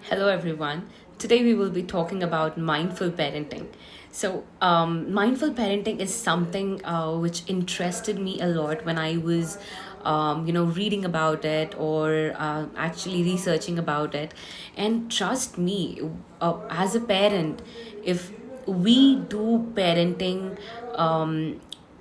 Hello, everyone. Today we will be talking about mindful parenting. Mindful parenting is something which interested me a lot when I was, reading about it or actually researching about it. And trust me, as a parent, if we do parenting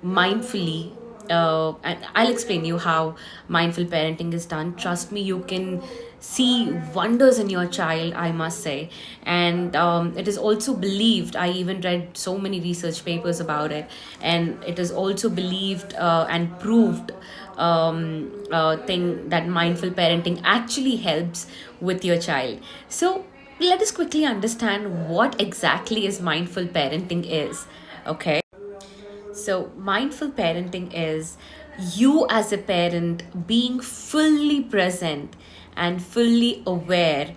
mindfully, and I'll explain you how mindful parenting is done. Trust me, you can see wonders in your child, I must say. And it is also believed, I even read so many research papers about it, and it is also believed and proved thing that mindful parenting actually helps with your child. So let us quickly understand what exactly is mindful parenting is. Okay. So, mindful parenting is you as a parent being fully present and fully aware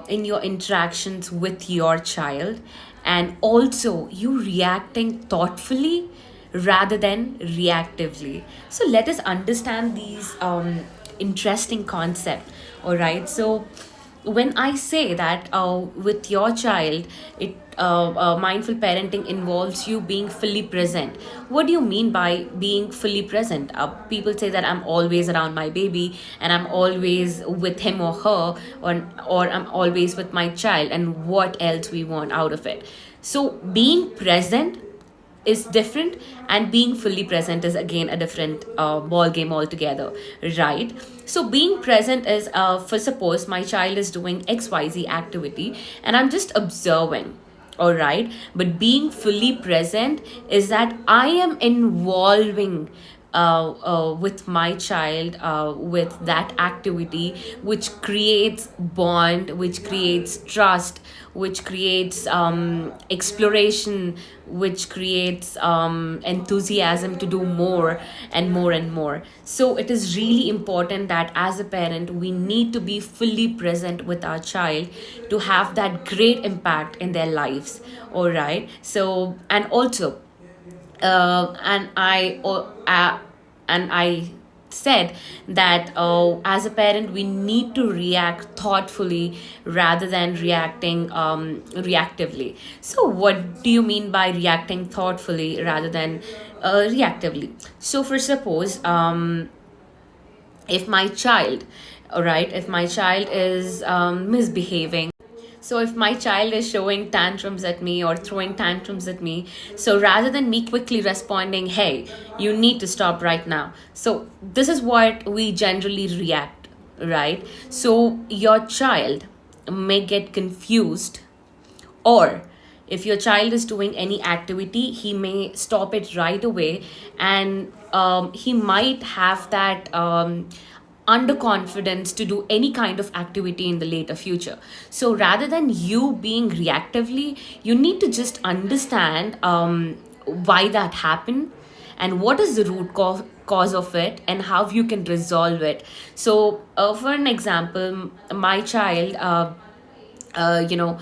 in your interactions with your child, and also you reacting thoughtfully rather than reactively. So, let us understand these interesting concept. All right. So, when I say that with your child, it mindful parenting involves you being fully present. What do you mean by being fully present? People say that I'm always around my baby and I'm always with him or her, or I'm always with my child, and what else we want out of it. So being present is different, and being fully present is again a different ball game altogether, right? So being present is, for suppose my child is doing xyz activity and I'm just observing, all right? But being fully present is that I am involving with my child with that activity, which creates bond, which creates trust, which creates exploration, which creates enthusiasm to do more and more and more. So it is really important that as a parent we need to be fully present with our child to have that great impact in their lives. All right. So and also and I said that as a parent we need to react thoughtfully rather than reacting reactively. So what do you mean by reacting thoughtfully rather than reactively? So for suppose, if my child, all right, if my child is misbehaving, so if my child is showing tantrums at me or throwing tantrums at me, so rather than me quickly responding, hey, you need to stop right now. So this is what we generally react, right? So your child may get confused, or if your child is doing any activity, he may stop it right away, and he might have that underconfidence to do any kind of activity in the later future. So rather than you being reactively, you need to just understand why that happened and what is the cause of it and how you can resolve it. So for an example, my child you know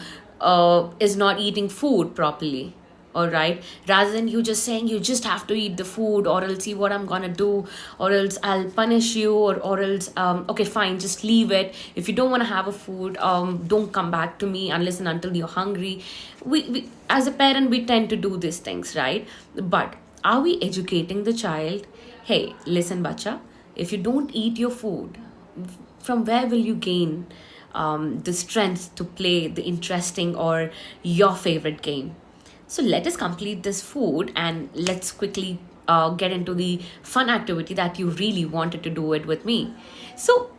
is not eating food properly, all right? Rather than you just saying you just have to eat the food or else see what I'm gonna do, or else I'll punish you, or else okay fine, just leave it. If you don't want to have a food, don't come back to me unless and until you're hungry. We as a parent we tend to do these things, right? But are we educating the child? Hey, listen bacha, if you don't eat your food, from where will you gain the strength to play the interesting or your favorite game? So let us complete this food and let's quickly get into the fun activity that you really wanted to do it with me. So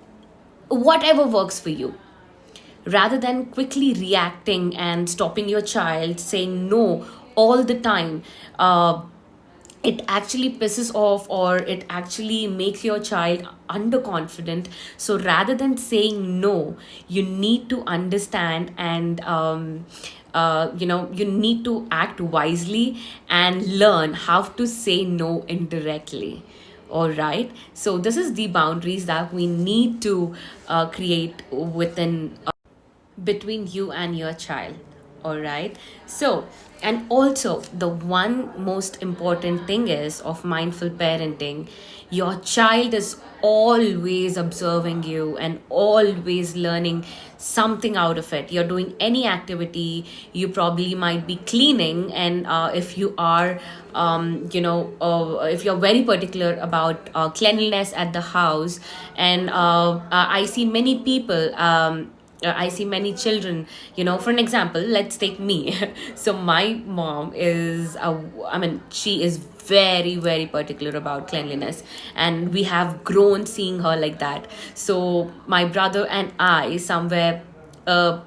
whatever works for you, rather than quickly reacting and stopping your child, saying no all the time. It actually pisses off, or it actually makes your child underconfident. So rather than saying no, you need to understand and you need to act wisely and learn how to say no indirectly. All right, so this is the boundaries that we need to create within between you and your child. All right. So, and also the one most important thing is of mindful parenting, your child is always observing you and always learning something out of it. You're doing any activity, you probably might be cleaning, and if you are, if you're very particular about cleanliness at the house, and I see many people. I see many children, for an example, let's take me. So, my mom is, I mean, she is very, very particular about cleanliness, and we have grown seeing her like that. So, my brother and I, somewhere, uh,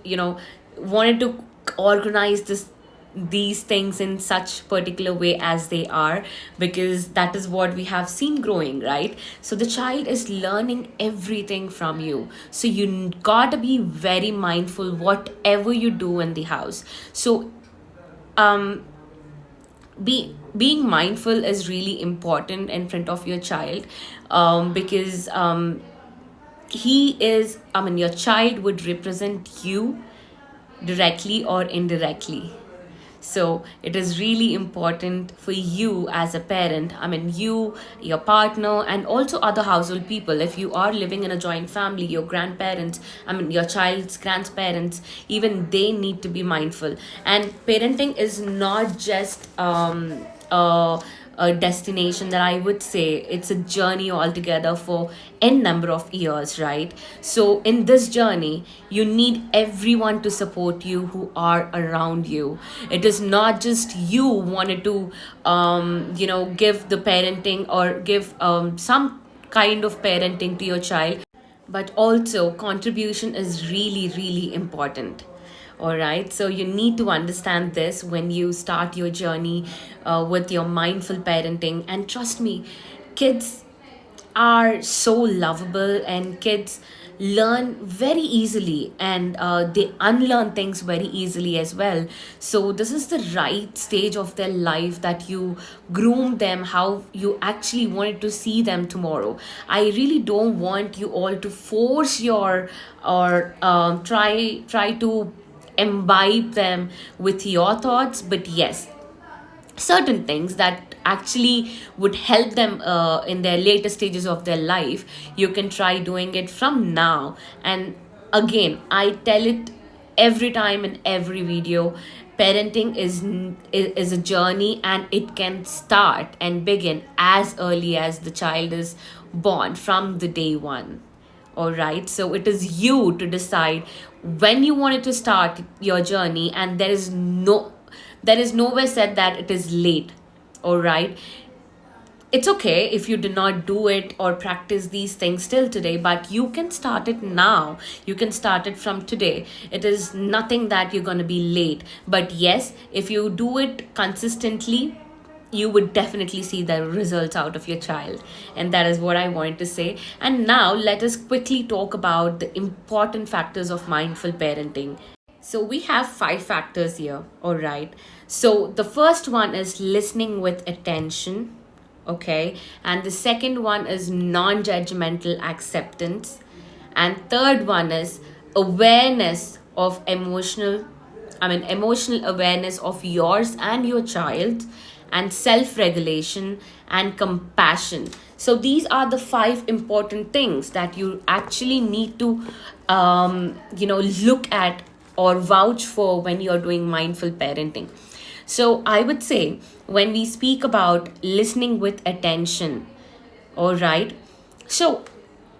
you know wanted to organize these things in such particular way as they are, because that is what we have seen growing, right? So the child is learning everything from you, so you gotta be very mindful whatever you do in the house. So um being mindful is really important in front of your child, because he is, I mean, your child would represent you directly or indirectly. So it is really important for you as a parent, I mean, you, your partner, and also other household people. If you are living in a joint family, your grandparents, I mean, your child's grandparents, even they need to be mindful. And parenting is not just a destination, that I would say it's a journey altogether for n number of years, right? So in this journey, you need everyone to support you who are around you. It is not just you wanted to give the parenting or give some kind of parenting to your child, but also contribution is really, really important. All right, so you need to understand this when you start your journey with your mindful parenting. And trust me, kids are so lovable, and kids learn very easily, and they unlearn things very easily as well. So this is the right stage of their life that you groom them how you actually wanted to see them tomorrow. I really don't want you all to force your, or try to imbibe them with your thoughts, but yes, certain things that actually would help them in their later stages of their life, you can try doing it from now. And again, I tell it every time in every video, parenting is a journey, and it can start and begin as early as the child is born, from the day one. All right, so it is you to decide when you wanted to start your journey, and there is nowhere said that it is late. All right, it's okay if you did not do it or practice these things till today, but you can start it now. You can start it from today. It is nothing that you're going to be late, but yes, if you do it consistently, you would definitely see the results out of your child. And that is what I wanted to say. And now let us quickly talk about the important factors of mindful parenting. So we have five factors here, all right? So the first one is listening with attention, okay? And the second one is non judgmental acceptance. And third one is awareness of emotional awareness of yours and your child, and self regulation and compassion. So these are the five important things that you actually need to look at or vouch for when you're doing mindful parenting. So I would say, when we speak about listening with attention, all right, so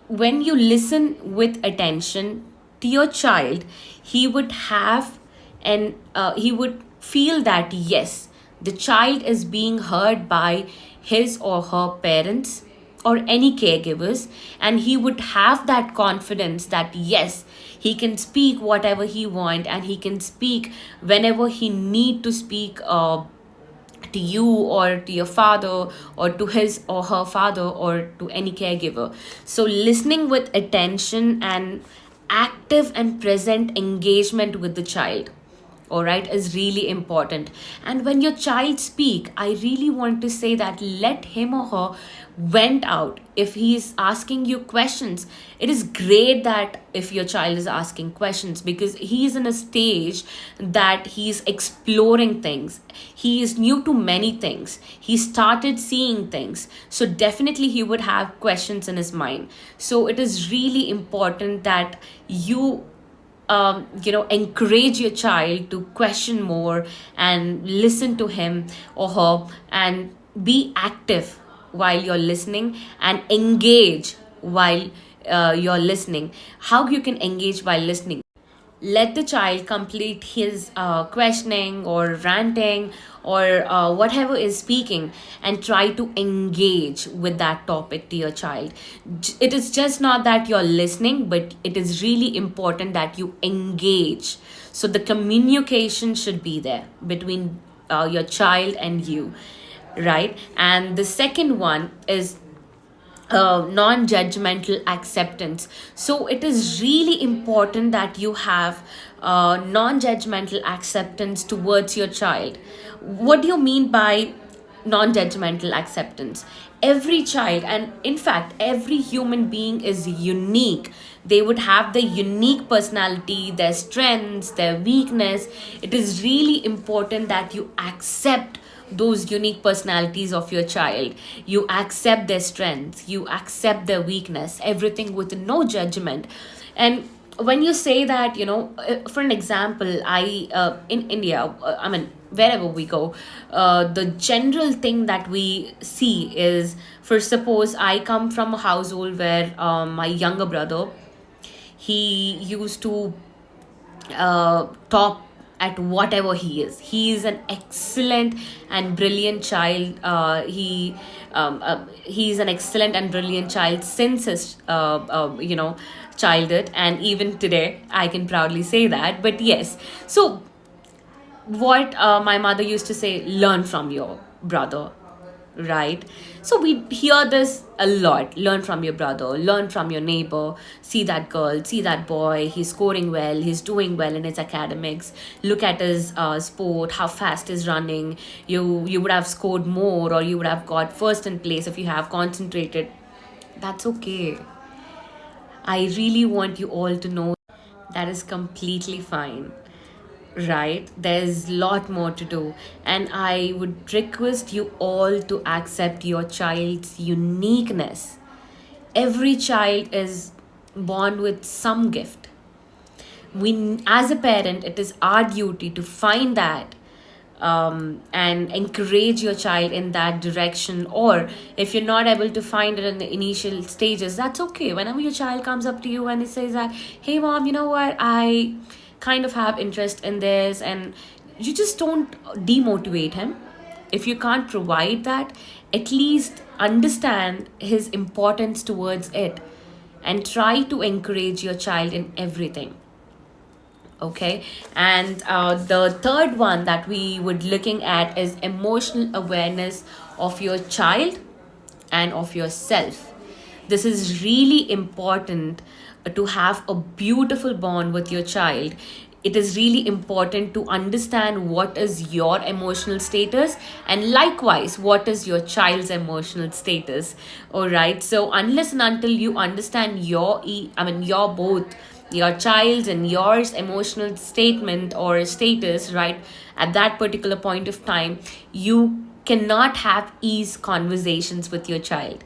when you listen with attention to your child, he would have, and he would feel that yes, the child is being heard by his or her parents or any caregivers, and he would have that confidence that yes, he can speak whatever he want, and he can speak whenever he need to speak, to you or to your father, or to his or her father, or to any caregiver. So listening with attention and active and present engagement with the child, all right, is really important. And when your child speak, I really want to say that let him or her went out. If he is asking you questions, it is great that if your child is asking questions, because he is in a stage that he is exploring things, he is new to many things, he started seeing things, so definitely he would have questions in his mind. So it is really important that you encourage your child to question more and listen to him or her, and be active while you're listening, and engage while you're listening. How you can engage while listening? Let the child complete his questioning or ranting or whatever is speaking, and try to engage with that topic to your child. It is just not that you're listening, but it is really important that you engage. So the communication should be there between your child and you, right? And the second one is non-judgmental acceptance. So it is really important that you have non-judgmental acceptance towards your child. What do you mean by non-judgmental acceptance? Every child, and in fact every human being, is unique. They would have the unique personality, their strengths, their weakness. It is really important that you accept those unique personalities of your child. You accept their strengths, you accept their weakness, everything with no judgment. And when you say that, for an example, in India, I mean, wherever we go, the general thing that we see is, for suppose I come from a household where my younger brother, he used to top at whatever he is. He is an excellent and brilliant child. He's an excellent and brilliant child since his childhood, and even today I can proudly say that. But yes, so what my mother used to say, learn from your brother, right? So we hear this a lot: learn from your brother, learn from your neighbor, see that girl, see that boy, he's scoring well, he's doing well in his academics, look at his sport, how fast he's running. You would have scored more, or you would have got first in place if you have concentrated. That's okay. I really want you all to know that is completely fine, right? There's a lot more to do, and I would request you all to accept your child's uniqueness. Every child is born with some gift. We, as a parent, it is our duty to find that, and encourage your child in that direction. Or if you're not able to find it in the initial stages, that's okay. Whenever your child comes up to you and he says that, hey mom, you know what, I kind of have interest in this, and you just don't demotivate him. If you can't provide that, at least understand his importance towards it, and try to encourage your child in everything. Okay. And the third one that we would looking at is emotional awareness of your child and of yourself. This is really important to have a beautiful bond with your child. It is really important to understand what is your emotional status, and likewise what is your child's emotional status. All right, so unless and until you understand your both, your child's and yours emotional statement or status, right, at that particular point of time, you cannot have ease conversations with your child.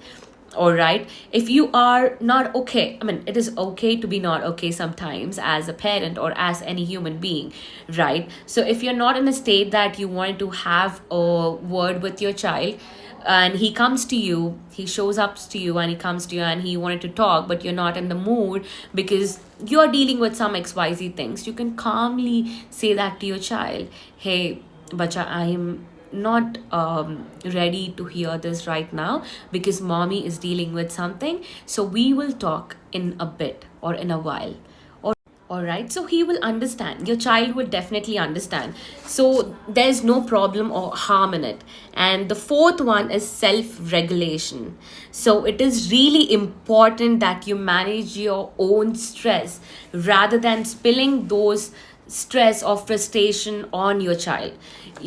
All right, if you are not okay, I mean, it is okay to be not okay sometimes as a parent or as any human being, right? So if you're not in a state that you want to have a word with your child, and he comes to you, he shows up to you and he comes to you and he wanted to talk, but you're not in the mood because you're dealing with some XYZ things, you can calmly say that to your child. Hey bacha, I am not ready to hear this right now because mommy is dealing with something, so we will talk in a bit or in a while. All right, so he will understand. Your child will definitely understand. So there's no problem or harm in it. And the fourth one is self regulation. So it is really important that you manage your own stress rather than spilling those stress or frustration on your child.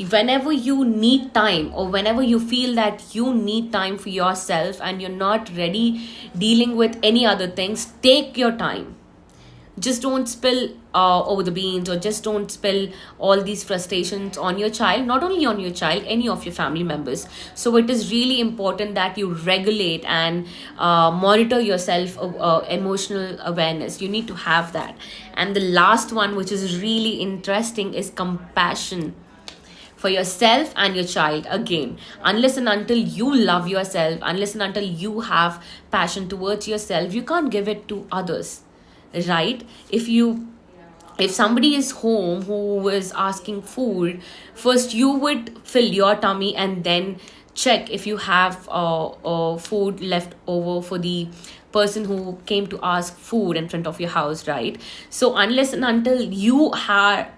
Whenever you need time, or whenever you feel that you need time for yourself and you're not ready dealing with any other things, take your time. Just don't spill over the beans, or just don't spill all these frustrations on your child. Not only on your child, any of your family members. So it is really important that you regulate and monitor yourself. Emotional awareness, you need to have that. And the last one, which is really interesting, is compassion for yourself and your child. Again, unless and until you love yourself, unless and until you have passion towards yourself, you can't give it to others, right? If somebody is home who is asking food, first you would fill your tummy and then check if you have food left over for the person who came to ask food in front of your house, right? So unless and until you have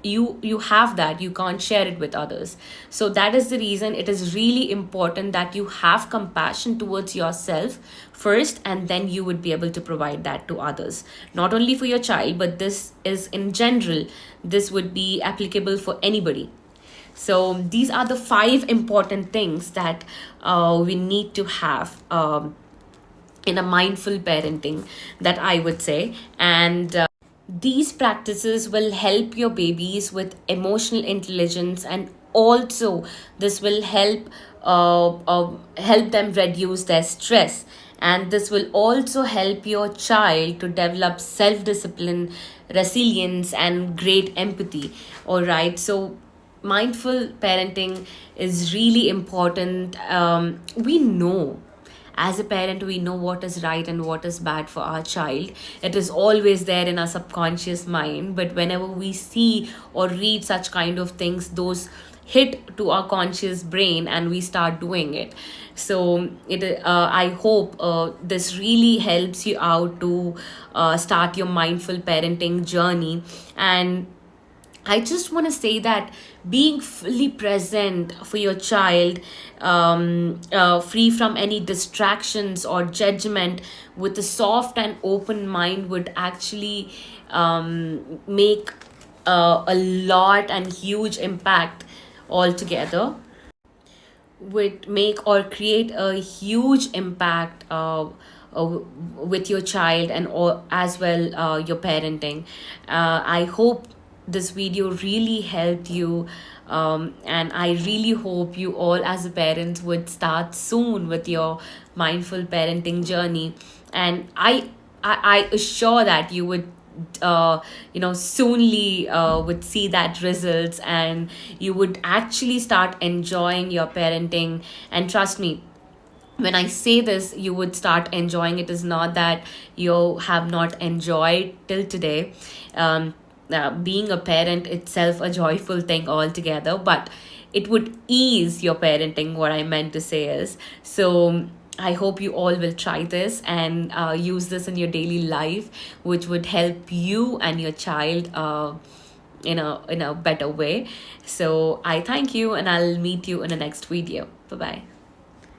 that, you can't share it with others. So that is the reason it is really important that you have compassion towards yourself first, and then you would be able to provide that to others, not only for your child, but this is in general. This would be applicable for anybody. So these are the 5 important things that we need to have in a mindful parenting, that I would say. And these practices will help your babies with emotional intelligence, and also this will help them reduce their stress, and this will also help your child to develop self discipline, resilience, and great empathy. All right, so mindful parenting is really important. We know, as a parent, we know what is right and what is bad for our child. It is always there in our subconscious mind, but whenever we see or read such kind of things, those hit to our conscious brain and we start doing it. So I hope this really helps you out to start your mindful parenting journey. And I just want to say that being fully present for your child, free from any distractions or judgment, with a soft and open mind, would actually make a lot and huge impact altogether. Would make or create a huge impact with your child, and or as well your parenting. I hope this video really helped you, and I really hope you all as a parents would start soon with your mindful parenting journey. And I assure that you would soonly would see that results, and you would actually start enjoying your parenting. And trust me, when I say this, you would start enjoying. It is not that you have not enjoyed till today. Being a parent itself a joyful thing altogether, but it would ease your parenting. What I meant to say is, so I hope you all will try this and use this in your daily life, which would help you and your child in a better way. So I thank you, and I'll meet you in the next video. Bye bye.